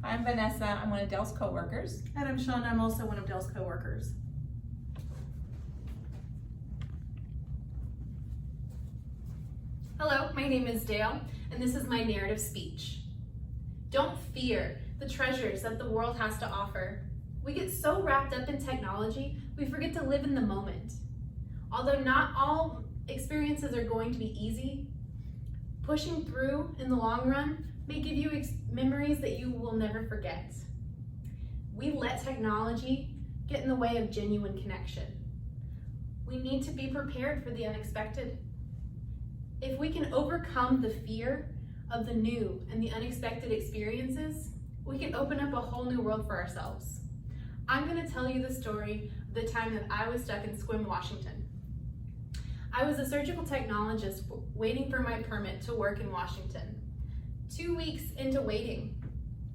I'm Vanessa. I'm one of Dell's coworkers. And I'm Shawn. I'm also one of Dell's coworkers. Hello, my name is Dale, and this is my narrative speech. Don't fear the treasures that the world has to offer. We get so wrapped up in technology, we forget to live in the moment. Although not all experiences are going to be easy, pushing through in the long run may give you memories that you will never forget. We let technology get in the way of genuine connection. We need to be prepared for the unexpected. If we can overcome the fear of the new and the unexpected experiences, we can open up a whole new world for ourselves. I'm going to tell you the story of the time that I was stuck in Sequim, Washington. I was a surgical technologist waiting for my permit to work in Washington. 2 weeks into waiting,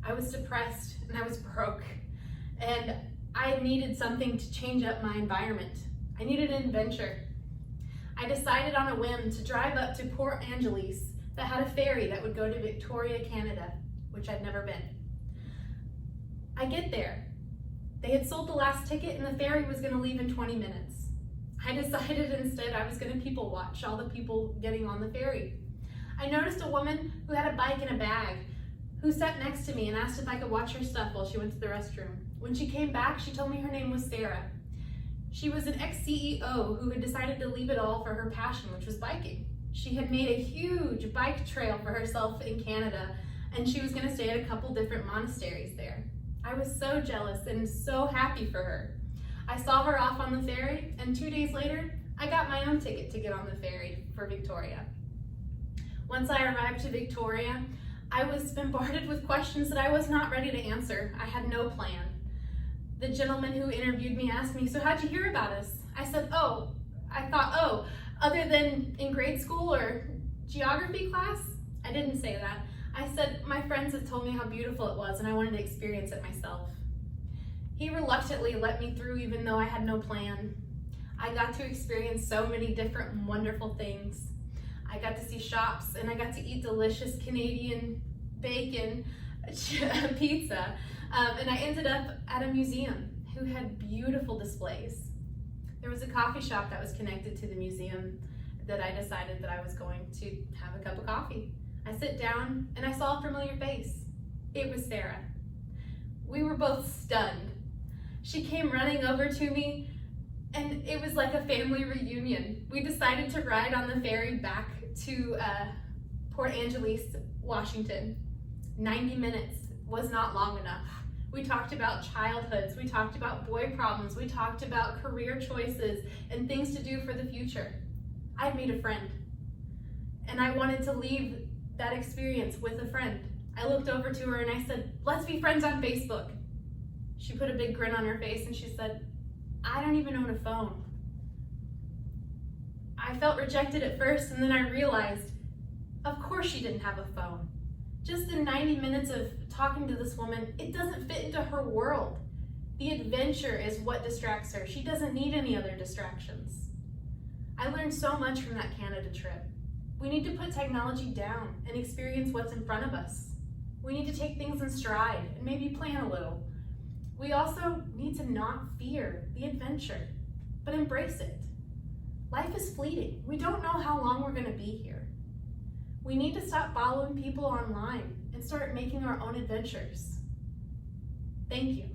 I was depressed and I was broke, and I needed something to change up my environment. I needed an adventure. I decided on a whim to drive up to Port Angeles that had a ferry that would go to Victoria, Canada, which I'd never been. I get there. They had sold the last ticket and the ferry was going to leave in 20 minutes. I decided instead I was going to people watch all the people getting on the ferry. I noticed a woman who had a bike and a bag who sat next to me and asked if I could watch her stuff while she went to the restroom. When she came back, she told me her name was Sarah. She was an ex-CEO who had decided to leave it all for her passion, which was biking. She had made a huge bike trail for herself in Canada, and she was going to stay at a couple different monasteries there. I was so jealous and so happy for her. I saw her off on the ferry, and 2 days later, I got my own ticket to get on the ferry for Victoria. Once I arrived to Victoria, I was bombarded with questions that I was not ready to answer. I had no plan. The gentleman who interviewed me asked me, "So how'd you hear about us?" I said, other than in grade school or geography class?" I didn't say that. I said, "My friends had told me how beautiful it was and I wanted to experience it myself." He reluctantly let me through even though I had no plan. I got to experience so many different and wonderful things. I got to see shops and I got to eat delicious Canadian bacon pizza. And I ended up at a museum who had beautiful displays. There was a coffee shop that was connected to the museum that I decided that I was going to have a cup of coffee. I sit down and I saw a familiar face. It was Sarah. We were both stunned. She came running over to me and it was like a family reunion. We decided to ride on the ferry back to Port Angeles, Washington. 90 minutes was not long enough. We talked about childhoods, we talked about boy problems, we talked about career choices and things to do for the future. I made a friend, and I wanted to leave that experience with a friend. I looked over to her and I said, "Let's be friends on Facebook." She put a big grin on her face and she said, "I don't even own a phone." I felt rejected at first, and then I realized, of course she didn't have a phone. Just in 90 minutes of talking to this woman, it doesn't fit into her world. The adventure is what distracts her. She doesn't need any other distractions. I learned so much from that Canada trip. We need to put technology down and experience what's in front of us. We need to take things in stride and maybe plan a little. We also need to not fear the adventure, but embrace it. Life is fleeting. We don't know how long we're going to be here. We need to stop following people online and start making our own adventures. Thank you.